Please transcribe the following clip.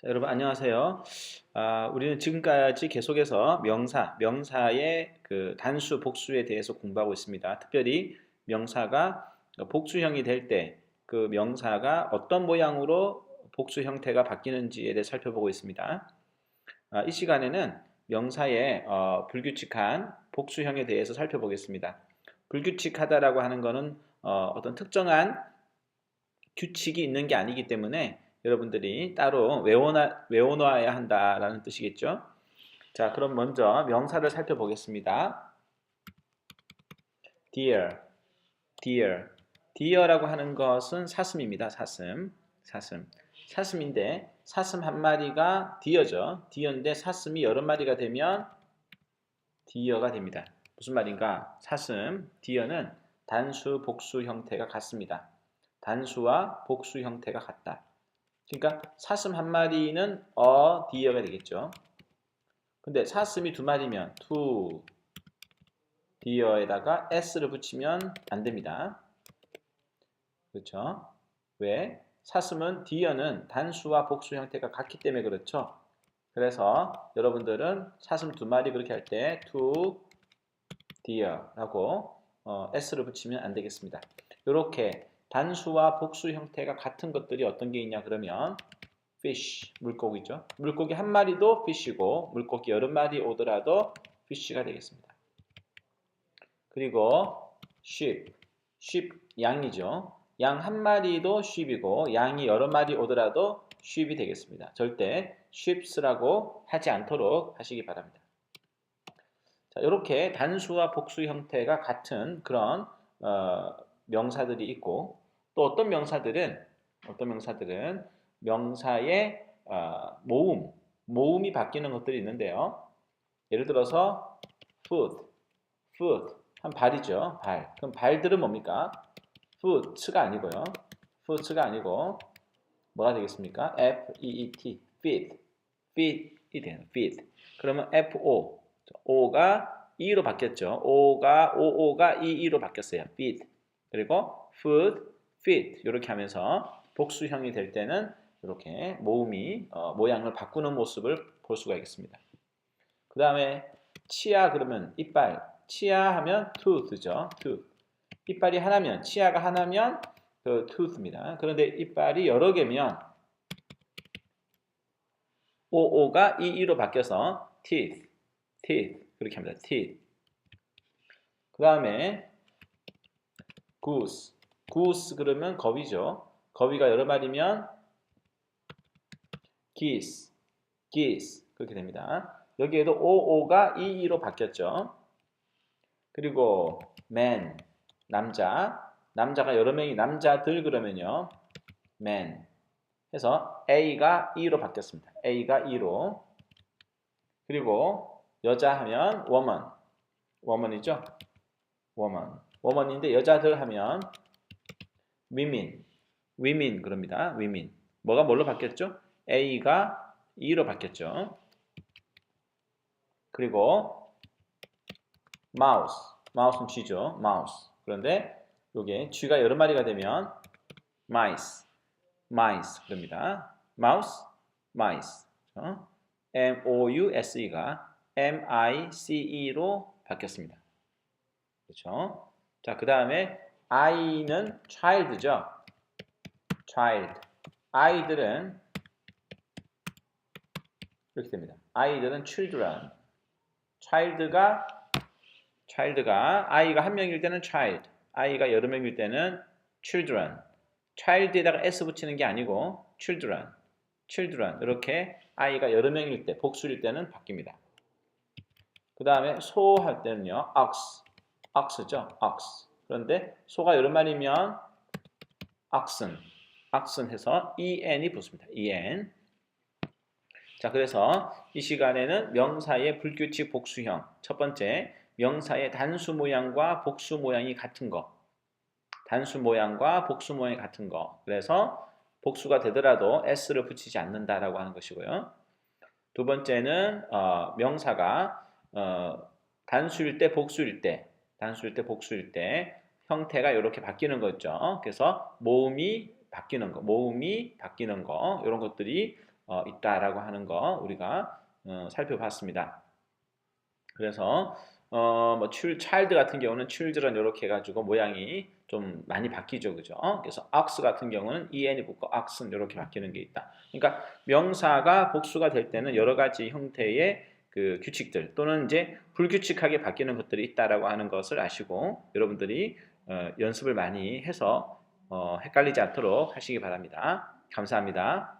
자, 여러분 안녕하세요. 우리는 지금까지 계속해서 명사의 그 단수, 복수에 대해서 공부하고 있습니다. 특별히 명사가 복수형이 될 때 그 명사가 어떤 모양으로 복수 형태가 바뀌는지에 대해 살펴보고 있습니다. 이 시간에는 명사의 불규칙한 복수형에 대해서 살펴보겠습니다. 불규칙하다라고 하는 것은 어떤 특정한 규칙이 있는 게 아니기 때문에 여러분들이 따로 외워놔야 한다라는 뜻이겠죠. 자, 그럼 먼저 명사를 살펴보겠습니다. deer, deer. deer라고 하는 것은 사슴입니다. 사슴인데 사슴 한 마리가 deer죠. deer인데 사슴이 여러 마리가 되면 deer가 됩니다. 무슨 말인가? deer는 단수, 복수 형태가 같습니다. 단수와 복수 형태가 같다. 그러니까 사슴 한 마리는 deer가 되겠죠. 근데 사슴이 두 마리면 two deer에다가 s를 붙이면 안 됩니다. 그렇죠? 왜? 사슴은 deer는 단수와 복수 형태가 같기 때문에 그렇죠. 그래서 여러분들은 사슴 두 마리 그렇게 할 때 two deer라고 s를 붙이면 안 되겠습니다. 이렇게 단수와 복수 형태가 같은 것들이 어떤 게 있냐 그러면 fish, 물고기죠. 물고기 한 마리도 fish고 물고기 여러 마리 오더라도 fish가 되겠습니다. 그리고 sheep, 양이죠. 양 한 마리도 sheep이고 양이 여러 마리 오더라도 sheep이 되겠습니다. 절대 sheeps라고 하지 않도록 하시기 바랍니다. 자, 이렇게 단수와 복수 형태가 같은 그런 명사들이 있고 또 어떤 명사들은 명사의 모음이 바뀌는 것들이 있는데요. 예를 들어서 foot 한 발이죠. 발. 그럼 발들은 뭡니까? foot가 아니고요. foot가 아니고 뭐가 되겠습니까? feet이 되는 feet. 그러면 o가 e로 바뀌었죠. o가 e로 바뀌었어요. feet. 그리고 feet 이렇게 하면서 복수형이 될 때는 이렇게 모음이 모양을 바꾸는 모습을 볼 수가 있겠습니다. 그 다음에 치아 그러면 이빨. 치아 하면 tooth죠. tooth. 이빨이 하나면 치아가 하나면 그 tooth입니다. 그런데 이빨이 여러 개면 o가 e로 바뀌어서 teeth 그렇게 합니다. teeth. 그 다음에 goose 그러면 거위죠. 거위가 여러 마리면 geese 그렇게 됩니다. 여기에도 o가 e로 바뀌었죠. 그리고 남자가 여러 명이 남자들 그러면요 man 해서 a가 e로 바뀌었습니다. a가 e로. 그리고 여자 하면 woman이죠. woman인데 여자들 하면 women 그럽니다. women. 뭐가 뭘로 바뀌었죠? a가 e로 바뀌었죠. 그리고 mouse는 쥐죠. mouse. 그런데 요게 쥐가 여러 마리가 되면 mice 그럽니다. mice. mouse가 mice로 바뀌었습니다. 그렇죠? 자, 그 다음에 I는 child죠. 아이들은 이렇게 됩니다. 아이들은 children. 아이가 한 명일 때는 child, 아이가 여러 명일 때는 children. child에다가 s 붙이는 게 아니고 children. 이렇게 아이가 여러 명일 때, 복수일 때는 바뀝니다. 그 다음에 소 할 때는요, ox죠. 그런데 소가 여러 마리면 oxen 해서 en이 붙습니다. en. 자, 그래서 이 시간에는 명사의 불규칙 복수형. 첫 번째, 명사의 단수 모양과 복수 모양이 같은 거. 그래서 복수가 되더라도 s를 붙이지 않는다라고 하는 것이고요. 두 번째는 명사가 단수일 때 복수일 때 형태가 이렇게 바뀌는 거죠. 그래서 모음이 바뀌는 거 이런 것들이 있다라고 하는 거 우리가 살펴봤습니다. 그래서 뭐 child 같은 경우는 children 이렇게 해가지고 모양이 좀 많이 바뀌죠, 그죠? 그래서 ox 같은 경우는 en이 붙고 oxen 이렇게 바뀌는 게 있다. 그러니까 명사가 복수가 될 때는 여러 가지 형태의 그 규칙들 또는 이제 불규칙하게 바뀌는 것들이 있다라고 하는 것을 아시고 여러분들이 연습을 많이 해서 헷갈리지 않도록 하시기 바랍니다. 감사합니다.